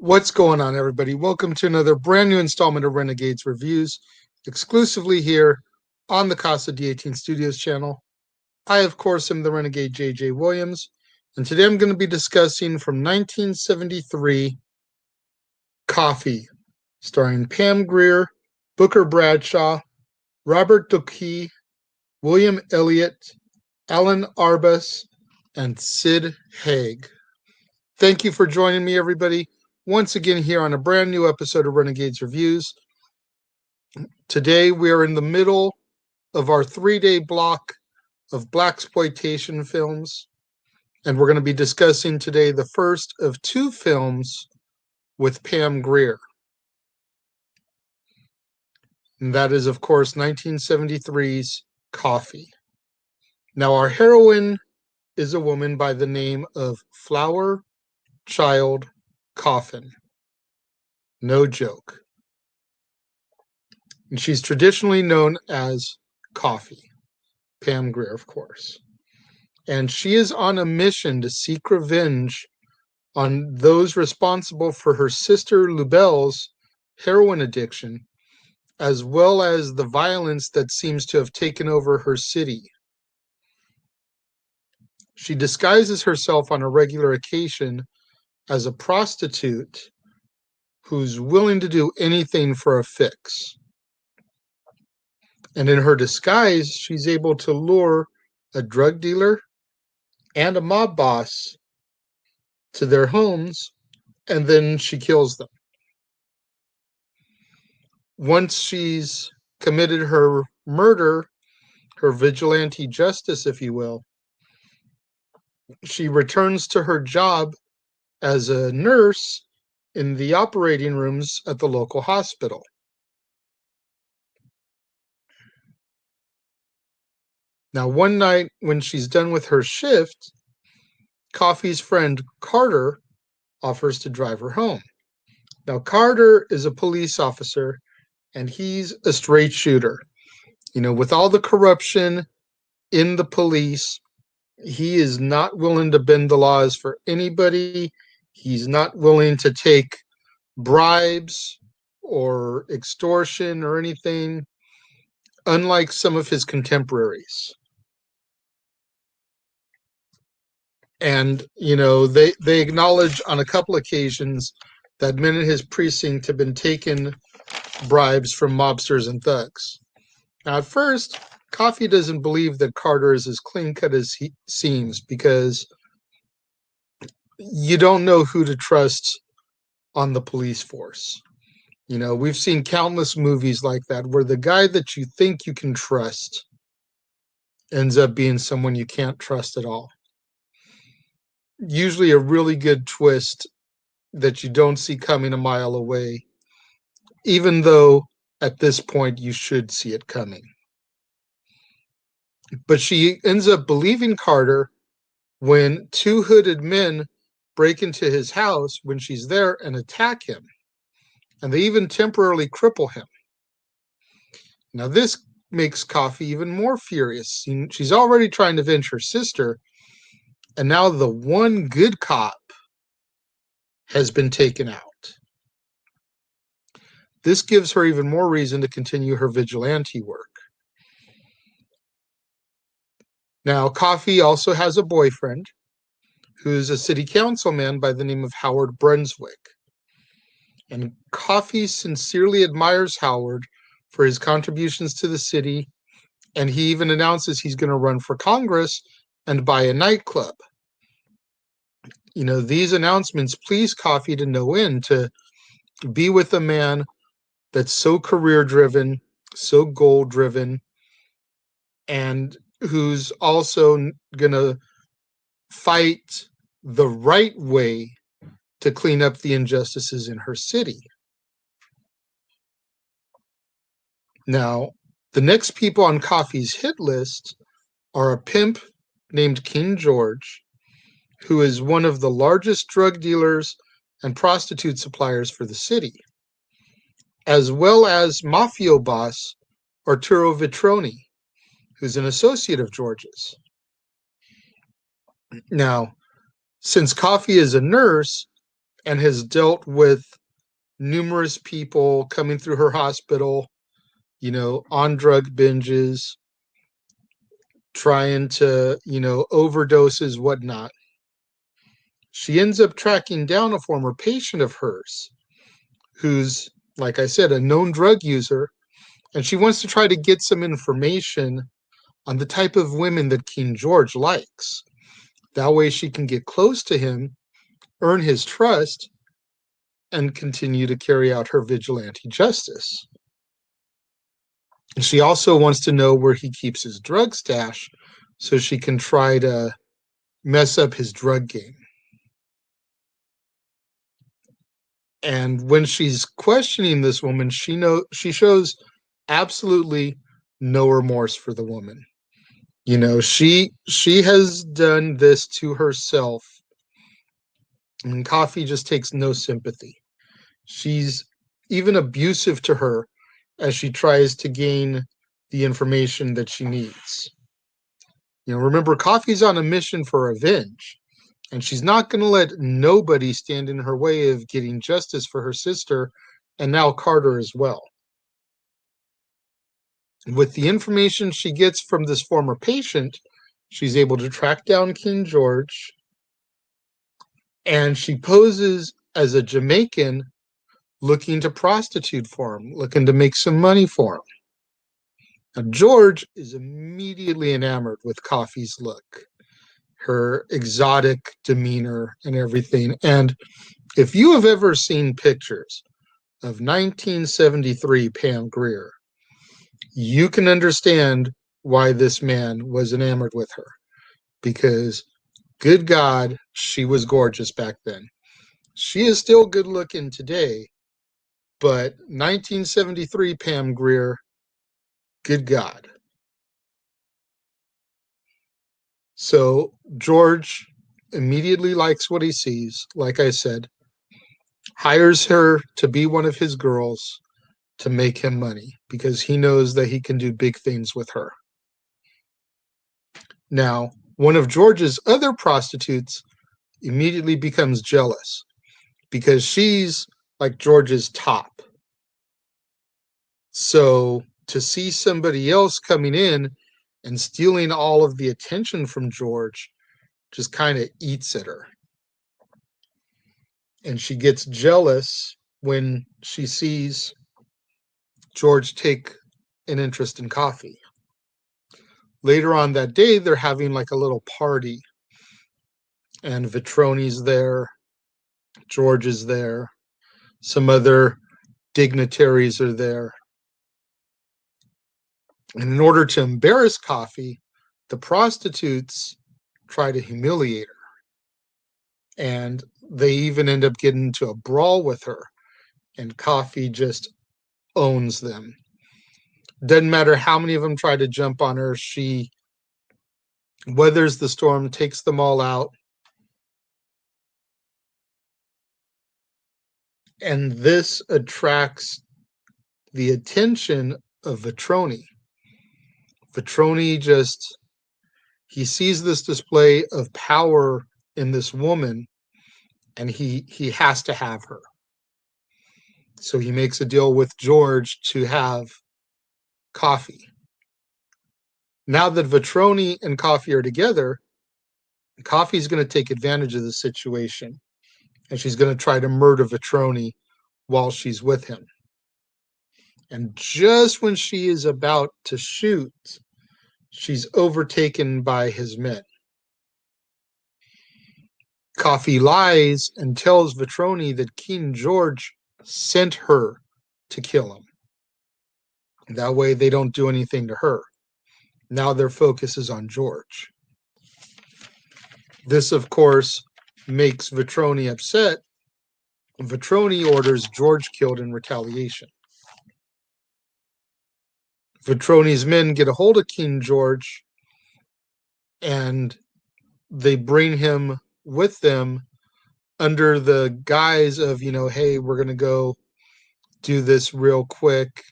What's going on, everybody? Welcome to another brand new installment of Renegades Reviews, exclusively here on the Casa D18 Studios channel. I, of course, am the Renegade J.J. Williams, and today I'm going to be discussing from 1973, Coffy, starring Pam Grier, Booker Bradshaw, Robert DoQui, William Elliott, Allan Arbus, and Sid Haig. Thank you for joining me, everybody, once again here on a brand new episode of Renegades Reviews. Today we are in the middle of our 3-day block of Blaxploitation films, and we're going to be discussing today the first of 2 films with Pam Grier. And that is, of course, 1973's Coffy. Now, our heroine is a woman by the name of Flower Child Coffin. No joke. And she's traditionally known as Coffy. Pam Grier, of course. And she is on a mission to seek revenge on those responsible for her sister Lubel's heroin addiction, as well as the violence that seems to have taken over her city. She disguises herself on a regular occasion as a prostitute who's willing to do anything for a fix. And in her disguise, she's able to lure a drug dealer and a mob boss to their homes, and then she kills them. Once she's committed her murder, her vigilante justice, if you will, she returns to her job as a nurse in the operating rooms at the local hospital. Now, one night when she's done with her shift, Coffy's friend Carter offers to drive her home. Now, Carter is a police officer, and he's a straight shooter. You know, with all the corruption in the police, he is not willing to bend the laws for anybody. He's not willing to take bribes or extortion or anything, unlike some of his contemporaries. And, you know, they acknowledge on a couple occasions that men in his precinct have been taking bribes from mobsters and thugs. Now, at first, Coffy doesn't believe that Carter is as clean-cut as he seems, because you don't know who to trust on the police force. You know, we've seen countless movies like that where the guy that you think you can trust ends up being someone you can't trust at all. Usually a really good twist that you don't see coming a mile away, even though at this point you should see it coming. But she ends up believing Carter when 2 hooded men break into his house when she's there and attack him. And they even temporarily cripple him. Now, this makes Coffy even more furious. She's already trying to avenge her sister, and now the one good cop has been taken out. This gives her even more reason to continue her vigilante work. Now, Coffy also has a boyfriend who's a city councilman by the name of Howard Brunswick. And Coffy sincerely admires Howard for his contributions to the city, and he even announces he's going to run for Congress and buy a nightclub. You know, these announcements please Coffy to no end, to be with a man that's so career-driven, so goal-driven, and who's also going to fight the right way to clean up the injustices in her city. Now, the next people on Coffy's hit list are a pimp named King George, who is one of the largest drug dealers and prostitute suppliers for the city, as well as mafia boss Arturo Vitroni, who's an associate of George's. Now, since Coffy is a nurse, and has dealt with numerous people coming through her hospital, on drug binges, trying to, overdoses, whatnot. She ends up tracking down a former patient of hers who's, like I said, a known drug user, and she wants to try to get some information on the type of women that King George likes. That way she can get close to him, earn his trust, and continue to carry out her vigilante justice. And she also wants to know where he keeps his drug stash so she can try to mess up his drug game. And when she's questioning this woman, she shows absolutely no remorse for the woman. She has done this to herself, and Coffy just takes no sympathy. She's even abusive to her as she tries to gain the information that she needs. Remember, Coffy's on a mission for revenge, and she's not going to let nobody stand in her way of getting justice for her sister and now Carter as well. With the information she gets from this former patient, she's able to track down King George, and she poses as a Jamaican looking to prostitute for him, looking to make some money for him. Now, George is immediately enamored with Coffy's look, her exotic demeanor, and everything. And if you have ever seen pictures of 1973 Pam Grier, you can understand why this man was enamored with her. Because, good God, she was gorgeous back then. She is still good looking today, but 1973 Pam Grier, good God. So George immediately likes what he sees, like I said, hires her to be one of his girls to make him money because he knows that he can do big things with her. Now, one of George's other prostitutes immediately becomes jealous because she's like George's top. So to see somebody else coming in and stealing all of the attention from George just kind of eats at her. And she gets jealous when she sees George take an interest in Coffy. Later on that day, they're having like a little party, and Vetroni's there, George is there, some other dignitaries are there. And in order to embarrass Coffy, the prostitutes try to humiliate her. And they even end up getting into a brawl with her. And Coffy just owns them. Doesn't matter how many of them try to jump on her, she weathers the storm, takes them all out. And this attracts the attention of Vetroni. Vetroni he sees this display of power in this woman, and he has to have her. So he makes a deal with George to have Coffy. Now that Vetroni and Coffy are together, Coffy's going to take advantage of the situation, and she's going to try to murder Vetroni while she's with him. And just when she is about to shoot, she's overtaken by his men. Coffy lies and tells Vetroni that King George sent her to kill him. That way they don't do anything to her. Now their focus is on George. This, of course, makes Vetroni upset. Vetroni orders George killed in retaliation. Vetroni's men get a hold of King George, and they bring him with them under the guise of, hey, we're going to go do this real quick.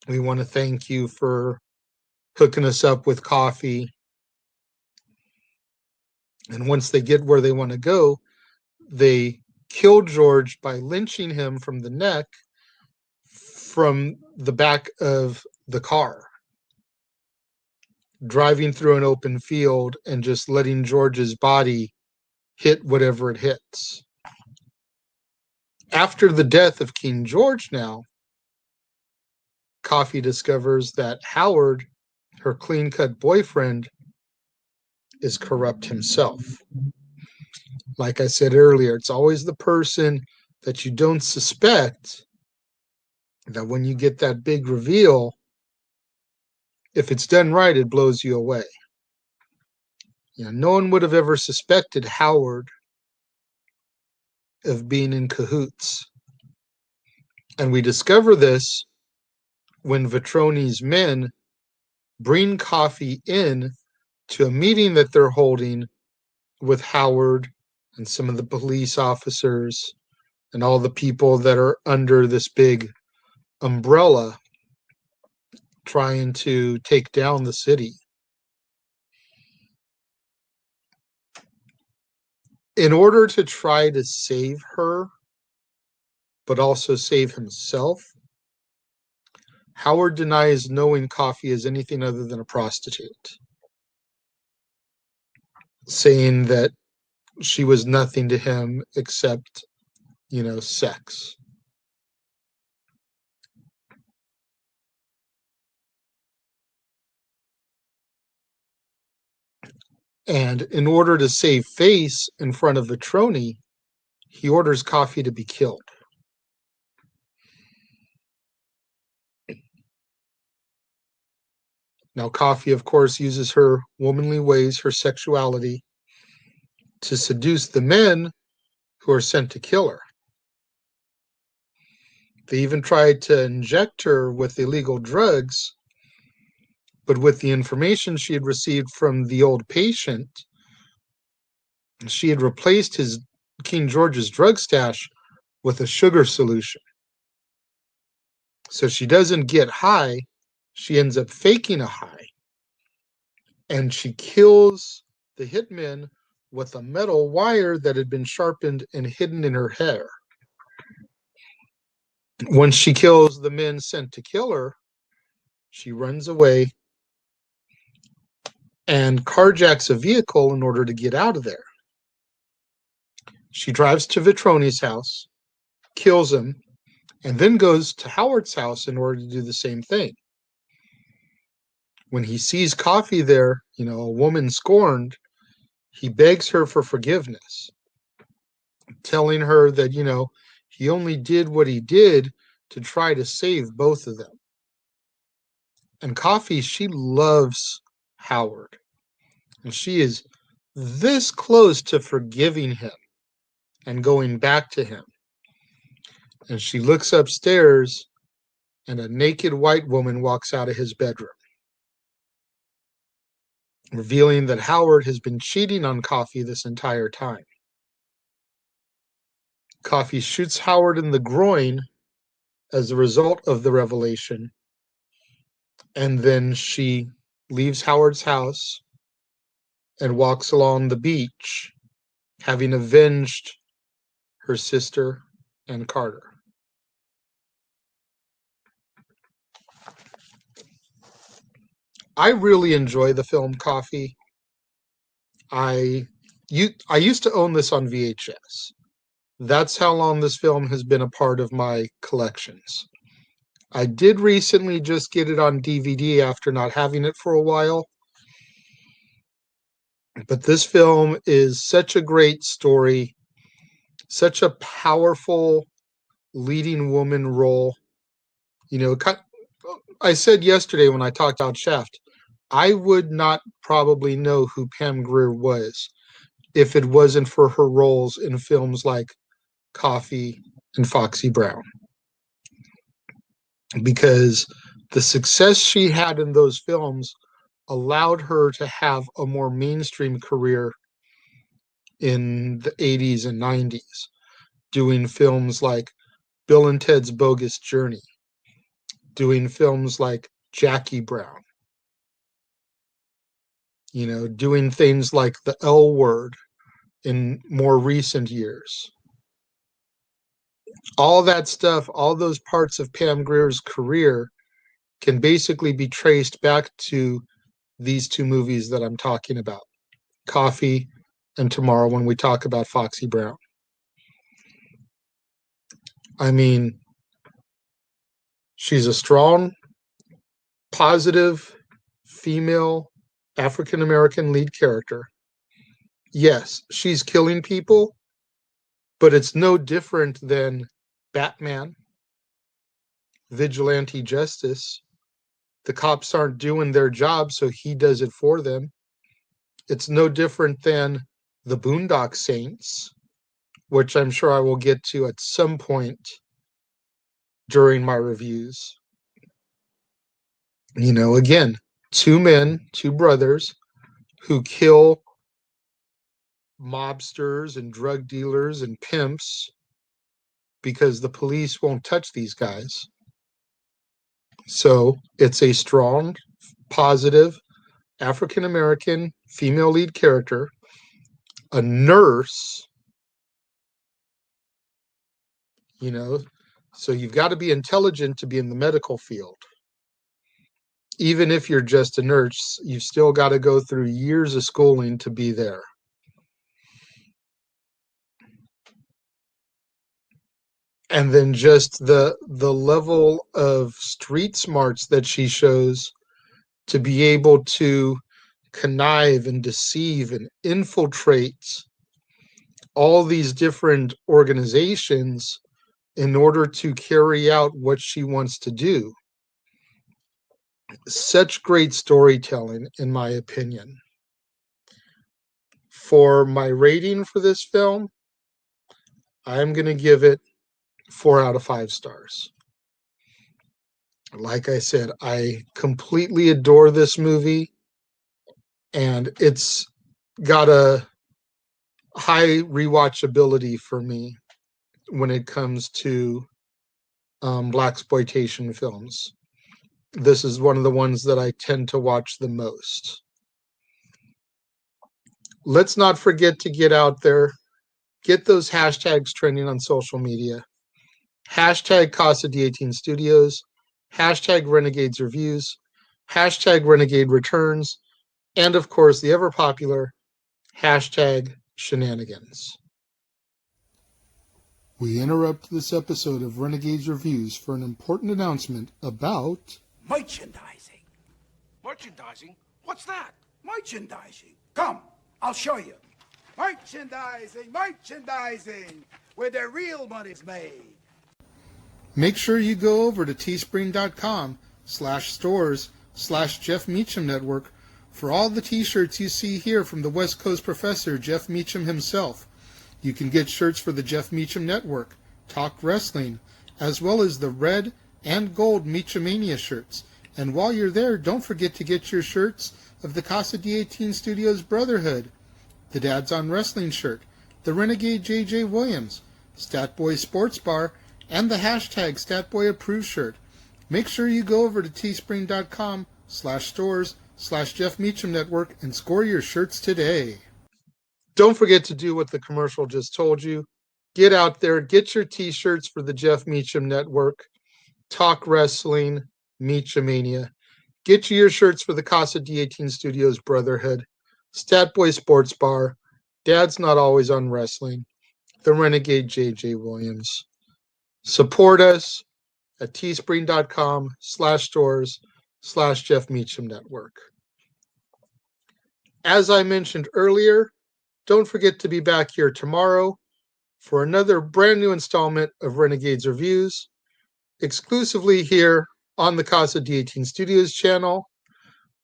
We want to thank you for hooking us up with Coffy. And once they get where they want to go, they kill George by lynching him from the neck from the back of the car, driving through an open field and just letting George's body hit whatever it hits. After the death of King George now, Coffy discovers that Howard, her clean-cut boyfriend, is corrupt himself. Like I said earlier, it's always the person that you don't suspect that when you get that big reveal, if it's done right, it blows you away. No one would have ever suspected Howard of being in cahoots. And we discover this when Vetroni's men bring Coffy in to a meeting that they're holding with Howard and some of the police officers and all the people that are under this big umbrella trying to take down the city. In order to try to save her, but also save himself, Howard denies knowing Coffy as anything other than a prostitute, saying that she was nothing to him except, sex. And in order to save face in front of Vetroni, he orders Coffy to be killed. Now, Coffy, of course, uses her womanly ways, her sexuality, to seduce the men who are sent to kill her. They even tried to inject her with illegal drugs, but with the information she had received from the old patient, she had replaced King George's drug stash with a sugar solution. So she doesn't get high, she ends up faking a high, and she kills the hitmen with a metal wire that had been sharpened and hidden in her hair. Once she kills the men sent to kill her, she runs away and carjacks a vehicle in order to get out of there. She drives to Vetroni's house, kills him, and then goes to Howard's house in order to do the same thing. When he sees Coffy there, a woman scorned, he begs her for forgiveness, telling her that, he only did what he did to try to save both of them. And Coffy, she loves Howard. And she is this close to forgiving him and going back to him. And she looks upstairs, and a naked white woman walks out of his bedroom, revealing that Howard has been cheating on Coffy this entire time. Coffy shoots Howard in the groin as a result of the revelation, and then she leaves Howard's house and walks along the beach, having avenged her sister and Carter. I really enjoy the film Coffy. I used to own this on VHS. That's how long this film has been a part of my collections. I did recently just get it on DVD after not having it for a while. But this film is such a great story, such a powerful leading woman role. I said yesterday when I talked about Shaft, I would not probably know who Pam Grier was if it wasn't for her roles in films like Coffy and Foxy Brown. Because the success she had in those films allowed her to have a more mainstream career in the 80s and 90s, doing films like Bill and Ted's Bogus Journey, doing films like Jackie Brown, doing things like The L Word in more recent years. All that stuff, all those parts of Pam Grier's career can basically be traced back to these two movies that I'm talking about, Coffy and tomorrow when we talk about Foxy Brown. I mean, she's a strong, positive, female, African-American lead character. Yes, she's killing people, but it's no different than Batman, vigilante justice. The cops aren't doing their job, so he does it for them. It's no different than the Boondock Saints, which I'm sure I will get to at some point during my reviews. You know, again, two men, two brothers who kill mobsters and drug dealers and pimps because the police won't touch these guys. So it's a strong, positive, African-American female lead character, a nurse, you know, so you've got to be intelligent to be in the medical field. Even if you're just a nurse, you've still got to go through years of schooling to be there. And then just the level of street smarts that she shows to be able to connive and deceive and infiltrate all these different organizations in order to carry out what she wants to do. Such great storytelling, in my opinion. For my rating for this film, I'm going to give it 4 out of 5 stars. Like I said, I completely adore this movie, and it's got a high rewatchability for me when it comes to Blaxploitation films. This is one of the ones that I tend to watch the most. Let's not forget to get out there, get those hashtags trending on social media. Hashtag Casa D18 Studios, hashtag Renegades Reviews, hashtag Renegade Returns, and of course the ever popular hashtag Shenanigans. We interrupt this episode of Renegades Reviews for an important announcement about merchandising. Merchandising? What's that? Merchandising. Come, I'll show you. Merchandising, where the real money's made. Make sure you go over to teespring.com/stores/Jeff Meacham Network for all the t-shirts you see here from the West Coast professor, Jeff Meacham himself. You can get shirts for the Jeff Meacham Network, Talk Wrestling, as well as the red and gold Meachamania shirts. And while you're there, don't forget to get your shirts of the Casa D18 Studios Brotherhood, the Dads on Wrestling shirt, the Renegade JJ Williams, Statboy Sports Bar, and the hashtag StatBoyApproved shirt. Make sure you go over to teespring.com/stores/Jeff Meacham Network and score your shirts today. Don't forget to do what the commercial just told you. Get out there, get your t-shirts for the Jeff Meacham Network, Talk Wrestling, Meachamania. Get you your shirts for the Casa D18 Studios Brotherhood, Statboy Sports Bar, Dad's Not Always on Wrestling, the Renegade JJ Williams. Support us at teespring.com/stores/Jeff Meacham Network. As I mentioned earlier, don't forget to be back here tomorrow for another brand new installment of Renegades Reviews, exclusively here on the Casa D18 Studios channel,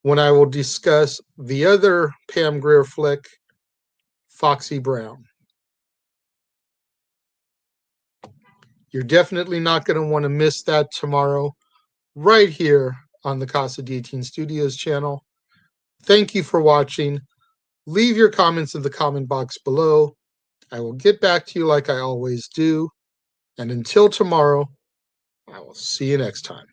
when I will discuss the other Pam Grier flick, Foxy Brown. You're definitely not going to want to miss that tomorrow, right here on the Casa D18 Studios channel. Thank you for watching. Leave your comments in the comment box below. I will get back to you like I always do. And until tomorrow, I will see you next time.